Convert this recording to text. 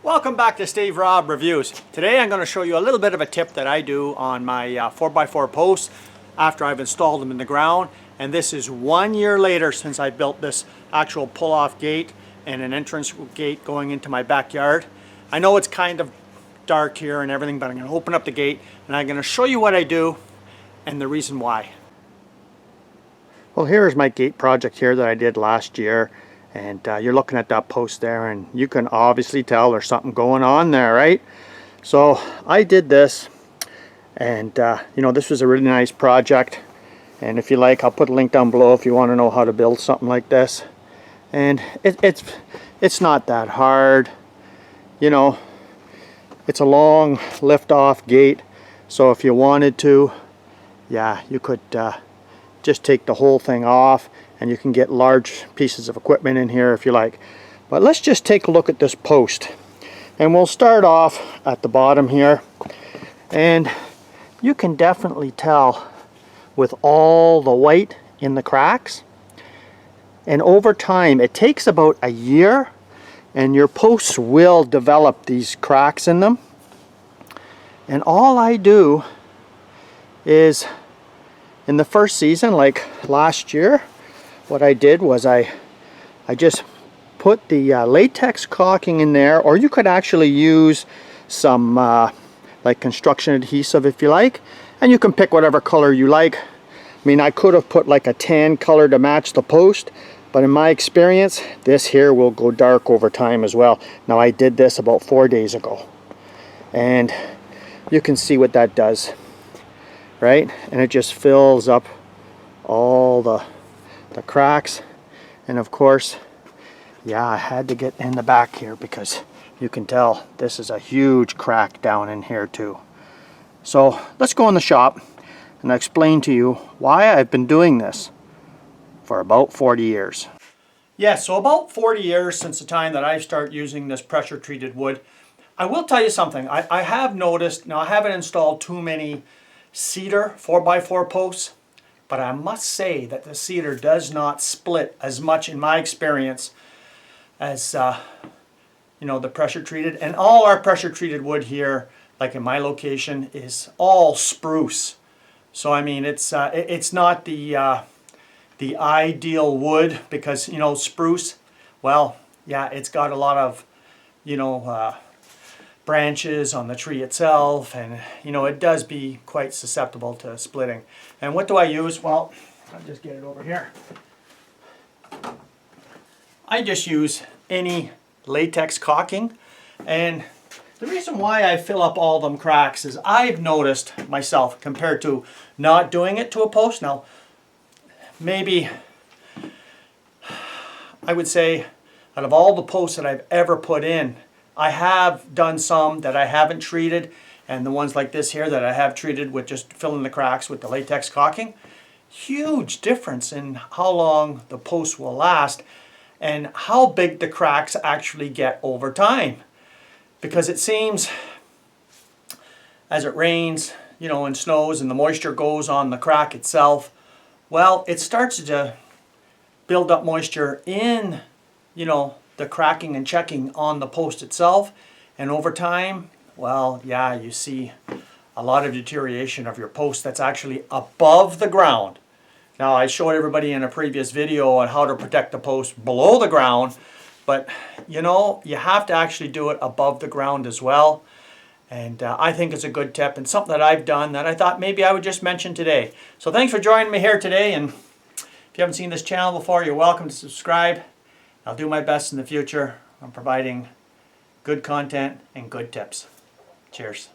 Welcome back to Steve Robb Reviews. Today I'm going to show you a little bit of a tip that I do on my 4x4 posts after I've installed them in the ground. And this is 1 year later since I built this actual pull-off gate and an entrance gate going into my backyard. I know it's kind of dark here and everything, but I'm going to open up the gate and I'm going to show you what I do and the reason why. Well, here's my gate project here that I did last year. And you're looking at that post there and you can obviously tell there's something going on there, right? So I did this and you know, this was a really nice project, and if you like, I'll put a link down below if you want to know how to build something like this. And it's not that hard, you know. It's a long lift off gate, so if you wanted to, yeah, you could just take the whole thing off and you can get large pieces of equipment in here if you like. But let's just take a look at this post. And we'll start off at the bottom here. And you can definitely tell with all the white in the cracks. And over time, it takes about a year and your posts will develop these cracks in them. And all I do is, in the first season, like last year, what I did was I just put the latex caulking in there, or you could actually use some like construction adhesive if you like, and you can pick whatever color you like. I mean, I could have put like a tan color to match the post, but in my experience, this here will go dark over time as well. Now, I did this about 4 days ago, and you can see what that does, right? And it just fills up all the cracks. And of course, yeah, I had to get in the back here because you can tell this is a huge crack down in here too. So let's go in the shop and I'll explain to you why I've been doing this for about 40 years. Yeah, so about 40 years since the time that I started using this pressure treated wood. I will tell you something. I have noticed, now I haven't installed too many cedar 4x4 posts, but I must say that the cedar does not split as much in my experience as you know, the pressure treated. And all our pressure treated wood here, like in my location, is all spruce. So I mean, it's not the ideal wood because, you know, spruce, well, yeah, it's got a lot of, you know, branches on the tree itself, and you know, it does be quite susceptible to splitting. And what do I use? Well, I'll just get it over here. I just use any latex caulking, and the reason why I fill up all them cracks is I've noticed myself, compared to not doing it to a post. Now, maybe I would say out of all the posts that I've ever put in, I have done some that I haven't treated, and the ones like this here that I have treated with just filling the cracks with the latex caulking. Huge difference in how long the post will last and how big the cracks actually get over time. Because it seems as it rains, you know, and snows and the moisture goes on the crack itself, well, it starts to build up moisture in, you know, the cracking and checking on the post itself, and over time, well, yeah, you see a lot of deterioration of your post that's actually above the ground. Now, I showed everybody in a previous video on how to protect the post below the ground, but you know, you have to actually do it above the ground as well. And I think it's a good tip and something that I've done that I thought maybe I would just mention today. So thanks for joining me here today, and if you haven't seen this channel before, you're welcome to subscribe. I'll do my best in the future on providing good content and good tips. Cheers.